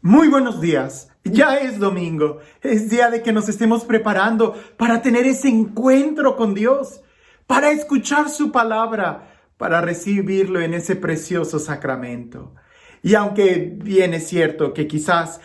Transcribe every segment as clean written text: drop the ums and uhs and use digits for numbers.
Muy buenos días. Ya es domingo. Es día de que nos estemos preparando para tener ese encuentro con Dios, para escuchar su palabra, para recibirlo en ese precioso sacramento. Y aunque bien es cierto que quizás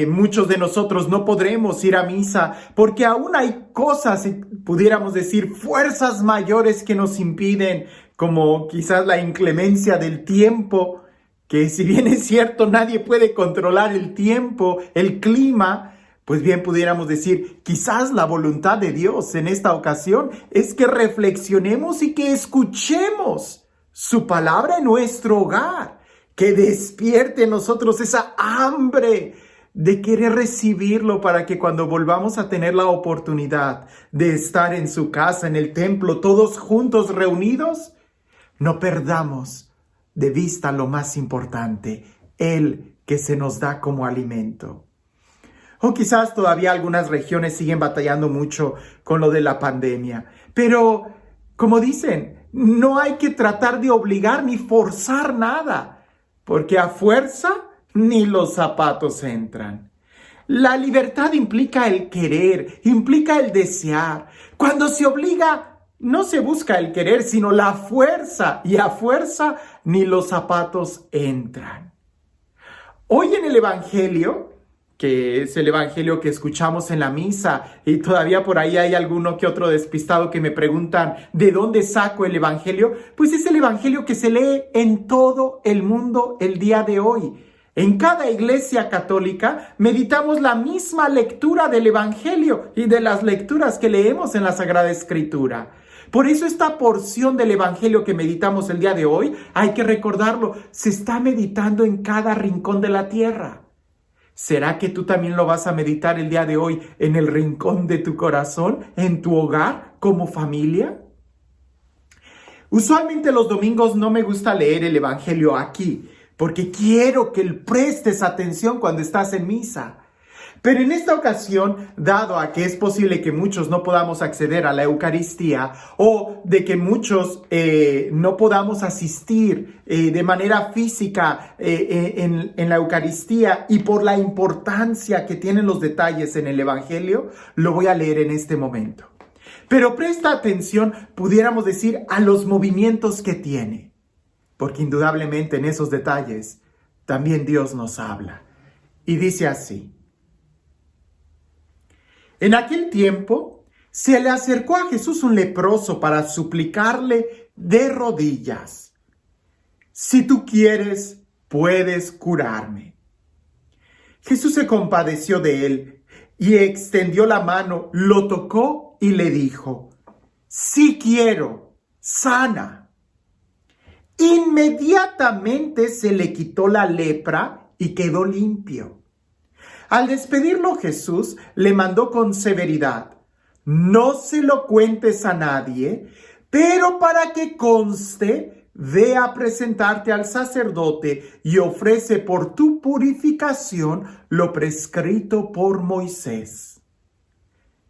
muchos de nosotros no podremos ir a misa porque aún hay cosas, pudiéramos decir, fuerzas mayores que nos impiden, como quizás la inclemencia del tiempo, que si bien es cierto nadie puede controlar el tiempo, el clima, pues bien pudiéramos decir, quizás la voluntad de Dios en esta ocasión es que reflexionemos y que escuchemos su palabra en nuestro hogar, que despierte en nosotros esa hambre de querer recibirlo para que cuando volvamos a tener la oportunidad de estar en su casa, en el templo, todos juntos reunidos, no perdamos de vista lo más importante, Él que se nos da como alimento. O quizás todavía algunas regiones siguen batallando mucho con lo de la pandemia. Pero, como dicen, no hay que tratar de obligar ni forzar nada, porque a fuerza ni los zapatos entran. La libertad implica el querer, implica el desear. Cuando se obliga, no se busca el querer, sino la fuerza, y a fuerza ni los zapatos entran. Hoy en el Evangelio, que es el Evangelio que escuchamos en la misa, y todavía por ahí hay alguno que otro despistado que me preguntan ¿de dónde saco el Evangelio? Pues es el Evangelio que se lee en todo el mundo el día de hoy. En cada iglesia católica meditamos la misma lectura del Evangelio y de las lecturas que leemos en la Sagrada Escritura. Por eso esta porción del Evangelio que meditamos el día de hoy, hay que recordarlo, se está meditando en cada rincón de la tierra. ¿Será que tú también lo vas a meditar el día de hoy en el rincón de tu corazón, en tu hogar, como familia? Usualmente los domingos no me gusta leer el Evangelio aquí, porque quiero que prestes atención cuando estás en misa. Pero en esta ocasión, dado a que es posible que muchos no podamos acceder a la Eucaristía o de que muchos no podamos asistir de manera física en la Eucaristía y por la importancia que tienen los detalles en el Evangelio, lo voy a leer en este momento. Pero presta atención, pudiéramos decir, a los movimientos que tiene, porque indudablemente en esos detalles también Dios nos habla. Y dice así: en aquel tiempo se le acercó a Jesús un leproso para suplicarle de rodillas: si tú quieres, puedes curarme. Jesús se compadeció de él y extendió la mano, lo tocó y le dijo: sí quiero, sana. Inmediatamente se le quitó la lepra y quedó limpio. Al despedirlo, Jesús le mandó con severidad: no se lo cuentes a nadie, pero para que conste, ve a presentarte al sacerdote y ofrece por tu purificación lo prescrito por Moisés.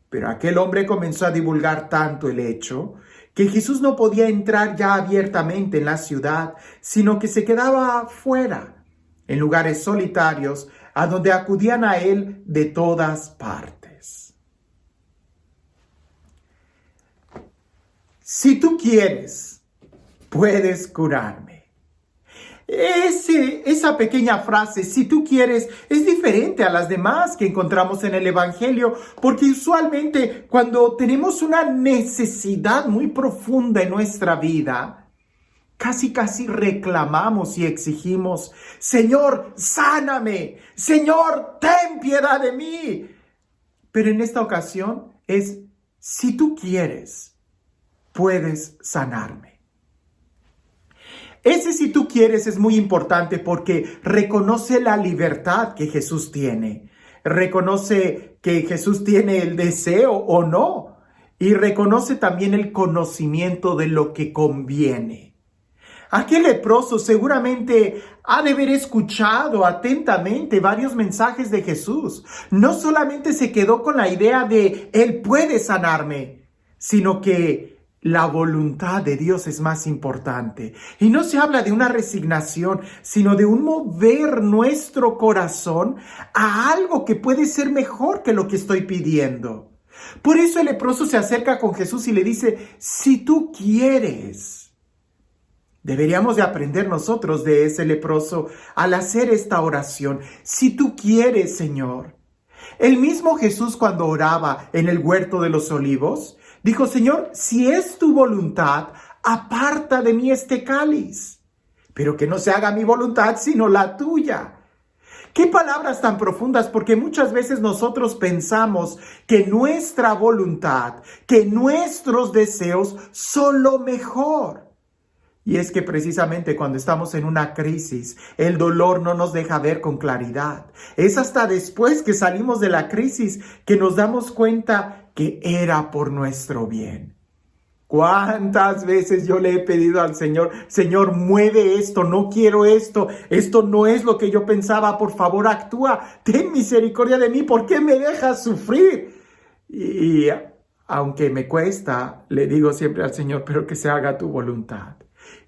Pero aquel hombre comenzó a divulgar tanto el hecho que Jesús no podía entrar ya abiertamente en la ciudad, sino que se quedaba fuera, en lugares solitarios, a donde acudían a él de todas partes. Si tú quieres, puedes curarme. Esa pequeña frase, si tú quieres, es diferente a las demás que encontramos en el Evangelio, porque usualmente cuando tenemos una necesidad muy profunda en nuestra vida, casi reclamamos y exigimos: Señor, sáname, Señor, ten piedad de mí. Pero en esta ocasión es: si tú quieres, puedes sanarme. Ese si tú quieres es muy importante porque reconoce la libertad que Jesús tiene. Reconoce que Jesús tiene el deseo o no. Y reconoce también el conocimiento de lo que conviene. Aquel leproso seguramente ha de haber escuchado atentamente varios mensajes de Jesús. No solamente se quedó con la idea de Él puede sanarme, sino que la voluntad de Dios es más importante. Y no se habla de una resignación, sino de un mover nuestro corazón a algo que puede ser mejor que lo que estoy pidiendo. Por eso el leproso se acerca con Jesús y le dice, si tú quieres. Deberíamos de aprender nosotros de ese leproso al hacer esta oración. Si tú quieres, Señor. El mismo Jesús, cuando oraba en el huerto de los olivos, dijo, Señor, si es tu voluntad, aparta de mí este cáliz, pero que no se haga mi voluntad, sino la tuya. Qué palabras tan profundas, porque muchas veces nosotros pensamos que nuestra voluntad, que nuestros deseos son lo mejor. Y es que precisamente cuando estamos en una crisis, el dolor no nos deja ver con claridad. Es hasta después que salimos de la crisis que nos damos cuenta que era por nuestro bien. ¿Cuántas veces yo le he pedido al Señor, Señor, mueve esto, no quiero esto no es lo que yo pensaba, por favor actúa, ten misericordia de mí, ¿por qué me dejas sufrir? Y aunque me cuesta, le digo siempre al Señor, pero que se haga tu voluntad.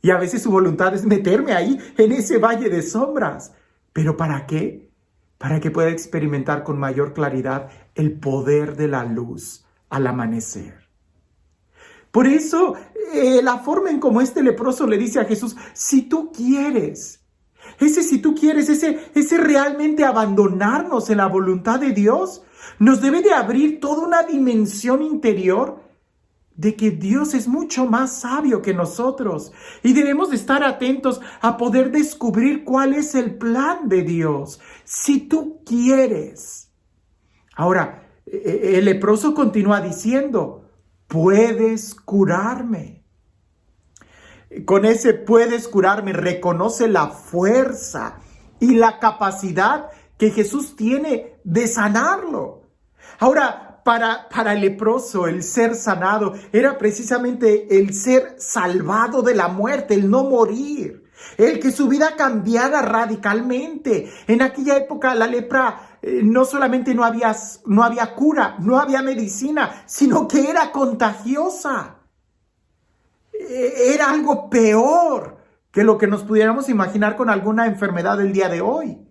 Y a veces su voluntad es meterme ahí, en ese valle de sombras. ¿Pero para qué? Para que pueda experimentar con mayor claridad el poder de la luz al amanecer. Por eso, la forma en como este leproso le dice a Jesús, si tú quieres, ese realmente abandonarnos en la voluntad de Dios, nos debe de abrir toda una dimensión interior de que Dios es mucho más sabio que nosotros y debemos de estar atentos a poder descubrir cuál es el plan de Dios, si tú quieres. Ahora, el leproso continúa diciendo, puedes curarme. Con ese puedes curarme reconoce la fuerza y la capacidad que Jesús tiene de sanarlo. Ahora, para el leproso, el ser sanado era precisamente el ser salvado de la muerte, el no morir, el que su vida cambiara radicalmente. En aquella época la lepra no solamente no había cura, no había medicina, sino que era contagiosa. Era algo peor que lo que nos pudiéramos imaginar con alguna enfermedad del día de hoy.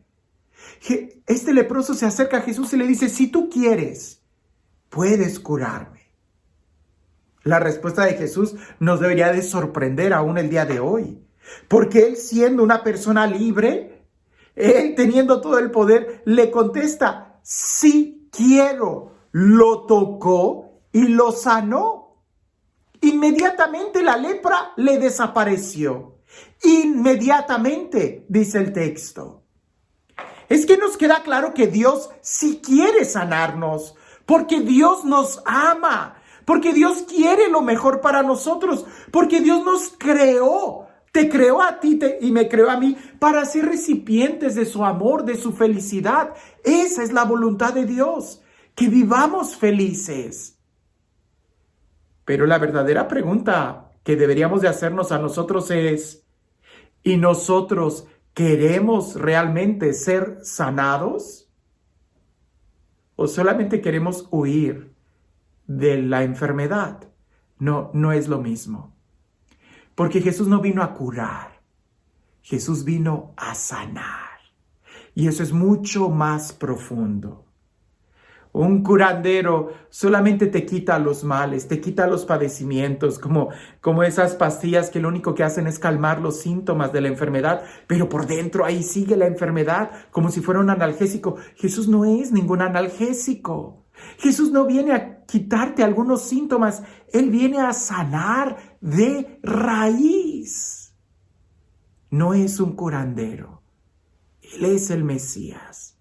Este leproso se acerca a Jesús y le dice, si tú quieres, puedes curarme. La respuesta de Jesús nos debería de sorprender aún el día de hoy, porque Él siendo una persona libre, Él teniendo todo el poder, le contesta, sí quiero. Lo tocó y lo sanó. Inmediatamente la lepra le desapareció. Inmediatamente, dice el texto. Es que nos queda claro que Dios sí quiere sanarnos, porque Dios nos ama, porque Dios quiere lo mejor para nosotros, porque Dios nos creó, te creó a ti y me creó a mí para ser recipientes de su amor, de su felicidad. Esa es la voluntad de Dios, que vivamos felices. Pero la verdadera pregunta que deberíamos de hacernos a nosotros es, ¿y nosotros queremos realmente ser sanados? ¿O solamente queremos huir de la enfermedad? No es lo mismo. Porque Jesús no vino a curar. Jesús vino a sanar. Y eso es mucho más profundo. Un curandero solamente te quita los males, te quita los padecimientos, como esas pastillas que lo único que hacen es calmar los síntomas de la enfermedad, pero por dentro ahí sigue la enfermedad, como si fuera un analgésico. Jesús no es ningún analgésico. Jesús no viene a quitarte algunos síntomas, Él viene a sanar de raíz. No es un curandero, Él es el Mesías.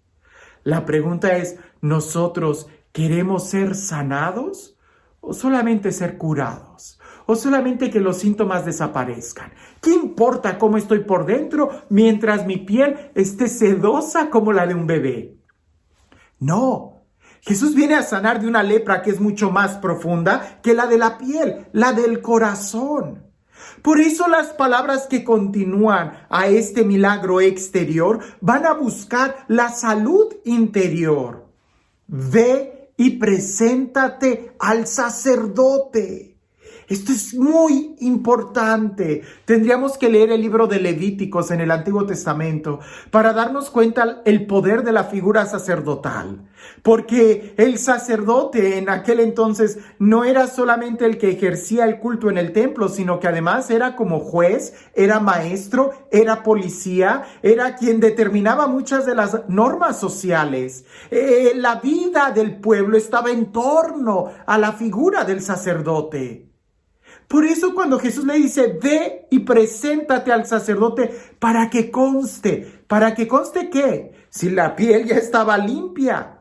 La pregunta es, ¿nosotros queremos ser sanados o solamente ser curados? ¿O solamente que los síntomas desaparezcan? ¿Qué importa cómo estoy por dentro mientras mi piel esté sedosa como la de un bebé? No, Jesús viene a sanar de una lepra que es mucho más profunda que la de la piel, la del corazón. Por eso las palabras que continúan a este milagro exterior van a buscar la salud interior. Ve y preséntate al sacerdote. Esto es muy importante. Tendríamos que leer el libro de Levíticos en el Antiguo Testamento para darnos cuenta el poder de la figura sacerdotal. Porque el sacerdote en aquel entonces no era solamente el que ejercía el culto en el templo, sino que además era como juez, era maestro, era policía, era quien determinaba muchas de las normas sociales. La vida del pueblo estaba en torno a la figura del sacerdote. Por eso cuando Jesús le dice, ve y preséntate al sacerdote ¿para qué? ¿Qué? Si la piel ya estaba limpia.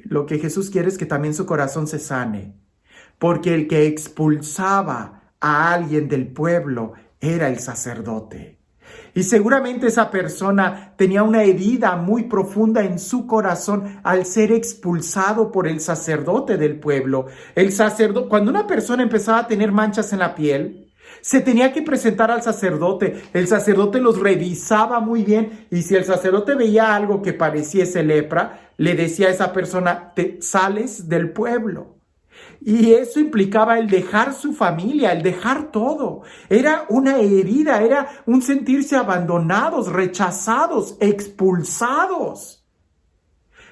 Lo que Jesús quiere es que también su corazón se sane, porque el que expulsaba a alguien del pueblo era el sacerdote. Y seguramente esa persona tenía una herida muy profunda en su corazón al ser expulsado por el sacerdote del pueblo. Cuando una persona empezaba a tener manchas en la piel, se tenía que presentar al sacerdote. El sacerdote los revisaba muy bien y si el sacerdote veía algo que pareciese lepra, le decía a esa persona, te sales del pueblo. Y eso implicaba el dejar su familia, el dejar todo. Era una herida, era un sentirse abandonados, rechazados, expulsados.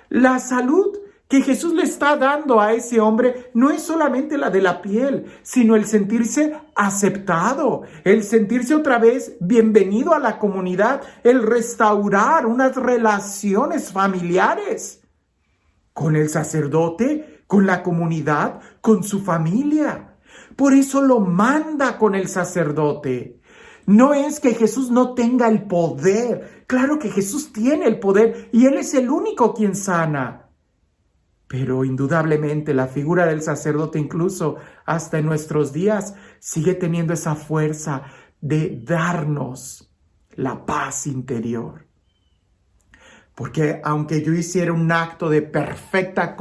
La salud que Jesús le está dando a ese hombre no es solamente la de la piel, sino el sentirse aceptado, el sentirse otra vez bienvenido a la comunidad, el restaurar unas relaciones familiares con el sacerdote, con la comunidad, con su familia. Por eso lo manda con el sacerdote. No es que Jesús no tenga el poder. Claro que Jesús tiene el poder y Él es el único quien sana. Pero indudablemente la figura del sacerdote, incluso hasta en nuestros días, sigue teniendo esa fuerza de darnos la paz interior. Porque aunque yo hiciera un acto de perfecta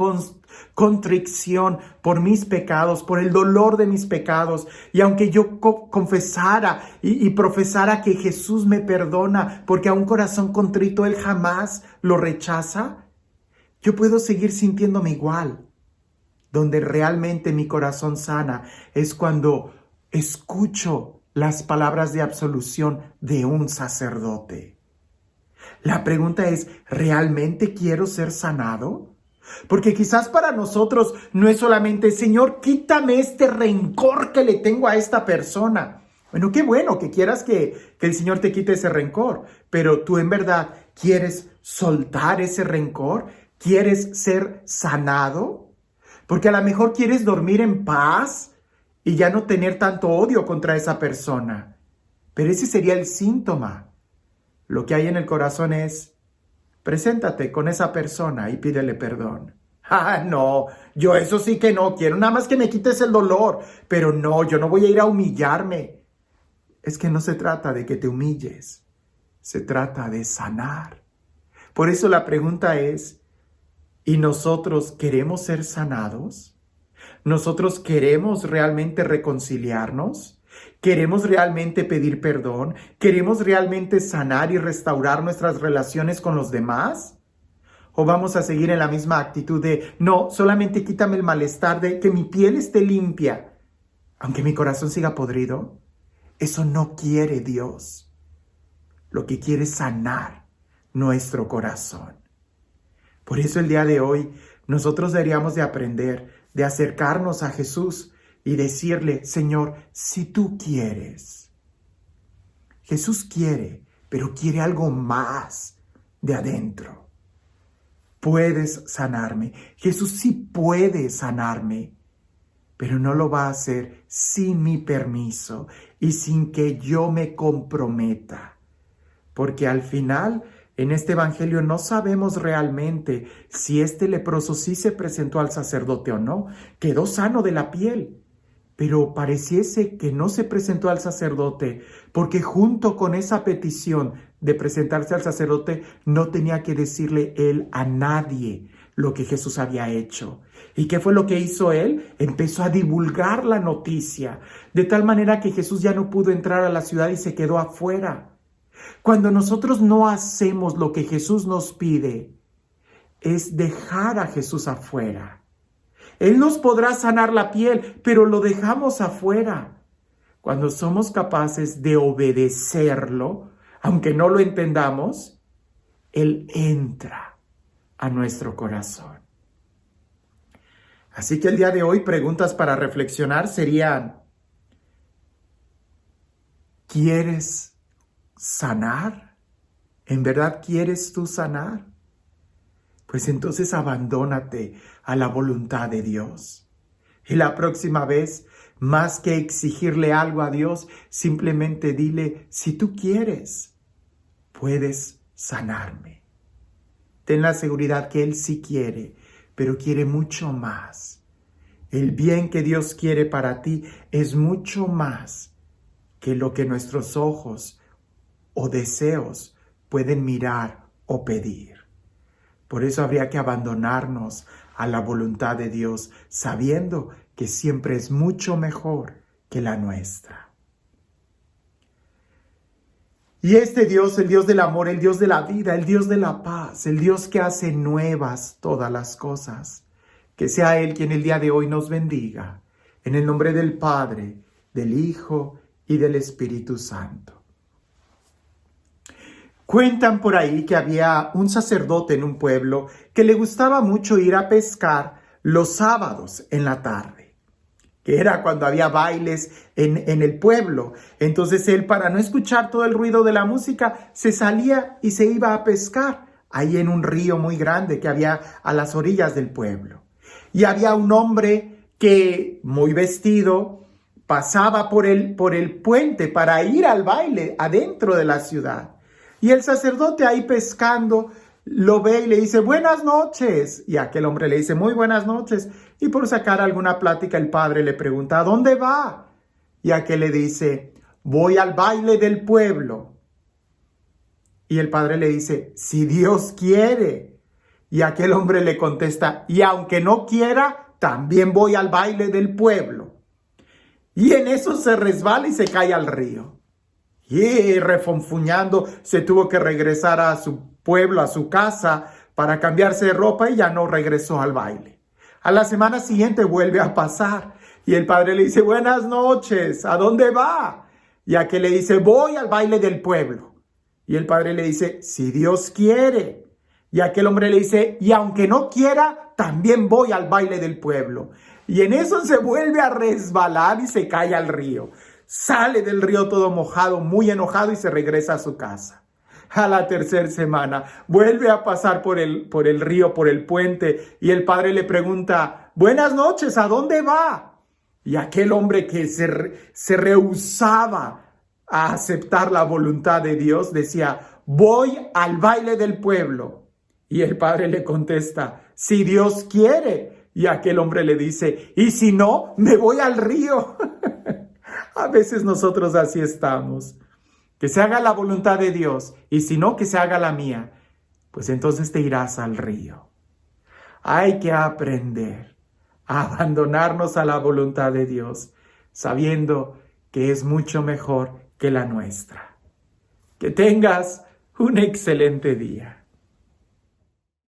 contrición por mis pecados, por el dolor de mis pecados, y aunque yo confesara y profesara que Jesús me perdona, porque a un corazón contrito Él jamás lo rechaza, yo puedo seguir sintiéndome igual. Donde realmente mi corazón sana es cuando escucho las palabras de absolución de un sacerdote. La pregunta es, ¿realmente quiero ser sanado? Porque quizás para nosotros no es solamente, Señor, quítame este rencor que le tengo a esta persona. Bueno, qué bueno que quieras que el Señor te quite ese rencor, pero tú en verdad quieres soltar ese rencor, quieres ser sanado, porque a lo mejor quieres dormir en paz y ya no tener tanto odio contra esa persona. Pero ese sería el síntoma. Lo que hay en el corazón es, preséntate con esa persona y pídele perdón. No, yo eso sí que no quiero, nada más que me quites el dolor, pero no, yo no voy a ir a humillarme. Es que no se trata de que te humilles, se trata de sanar. Por eso la pregunta es, ¿y nosotros queremos ser sanados? ¿Nosotros queremos realmente reconciliarnos? ¿Queremos realmente pedir perdón? ¿Queremos realmente sanar y restaurar nuestras relaciones con los demás? ¿O vamos a seguir en la misma actitud de, no, solamente quítame el malestar de que mi piel esté limpia, aunque mi corazón siga podrido? Eso no quiere Dios. Lo que quiere es sanar nuestro corazón. Por eso el día de hoy nosotros deberíamos de aprender, de acercarnos a Jesús y decirle, Señor, si tú quieres. Jesús quiere, pero quiere algo más de adentro. Puedes sanarme. Jesús sí puede sanarme, pero no lo va a hacer sin mi permiso y sin que yo me comprometa. Porque al final, en este evangelio no sabemos realmente si este leproso sí se presentó al sacerdote o no. Quedó sano de la piel, pero pareciese que no se presentó al sacerdote, porque junto con esa petición de presentarse al sacerdote, no tenía que decirle él a nadie lo que Jesús había hecho. ¿Y qué fue lo que hizo él? Empezó a divulgar la noticia, de tal manera que Jesús ya no pudo entrar a la ciudad y se quedó afuera. Cuando nosotros no hacemos lo que Jesús nos pide, es dejar a Jesús afuera. Él nos podrá sanar la piel, pero lo dejamos afuera. Cuando somos capaces de obedecerlo, aunque no lo entendamos, Él entra a nuestro corazón. Así que el día de hoy, preguntas para reflexionar serían: ¿quieres sanar? ¿En verdad quieres tú sanar? Pues entonces abandónate a la voluntad de Dios. Y la próxima vez, más que exigirle algo a Dios, simplemente dile: si tú quieres, puedes sanarme. Ten la seguridad que Él sí quiere, pero quiere mucho más. El bien que Dios quiere para ti es mucho más que lo que nuestros ojos o deseos pueden mirar o pedir. Por eso habría que abandonarnos a la voluntad de Dios, sabiendo que siempre es mucho mejor que la nuestra. Y este Dios, el Dios del amor, el Dios de la vida, el Dios de la paz, el Dios que hace nuevas todas las cosas, que sea Él quien el día de hoy nos bendiga, en el nombre del Padre, del Hijo y del Espíritu Santo. Cuentan por ahí que había un sacerdote en un pueblo que le gustaba mucho ir a pescar los sábados en la tarde, que era cuando había bailes en el pueblo. Entonces él, para no escuchar todo el ruido de la música, se salía y se iba a pescar ahí en un río muy grande que había a las orillas del pueblo. Y había un hombre que, muy vestido, pasaba por el puente para ir al baile adentro de la ciudad. Y el sacerdote ahí pescando lo ve y le dice: buenas noches. Y aquel hombre le dice: muy buenas noches. Y por sacar alguna plática, el padre le pregunta: ¿a dónde va? Y aquel le dice: voy al baile del pueblo. Y el padre le dice: si Dios quiere. Y aquel hombre le contesta: y aunque no quiera, también voy al baile del pueblo. Y en eso se resbala y se cae al río. Y refonfuñando, se tuvo que regresar a su pueblo, a su casa, para cambiarse de ropa, y ya no regresó al baile. A la semana siguiente vuelve a pasar y el padre le dice: buenas noches, ¿a dónde va? Y aquel le dice: voy al baile del pueblo. Y el padre le dice: si Dios quiere. Y aquel hombre le dice: y aunque no quiera, también voy al baile del pueblo. Y en eso se vuelve a resbalar y se cae al río. Sale del río todo mojado, muy enojado, y se regresa a su casa. A la tercera semana vuelve a pasar por el río, por el puente, y el padre le pregunta: buenas noches, ¿a dónde va? Y aquel hombre que se rehusaba a aceptar la voluntad de Dios decía: voy al baile del pueblo. Y el padre le contesta: si Dios quiere. Y aquel hombre le dice: y si no, me voy al río. A veces nosotros así estamos. Que se haga la voluntad de Dios, y si no, que se haga la mía. Pues entonces te irás al río. Hay que aprender a abandonarnos a la voluntad de Dios, sabiendo que es mucho mejor que la nuestra. Que tengas un excelente día.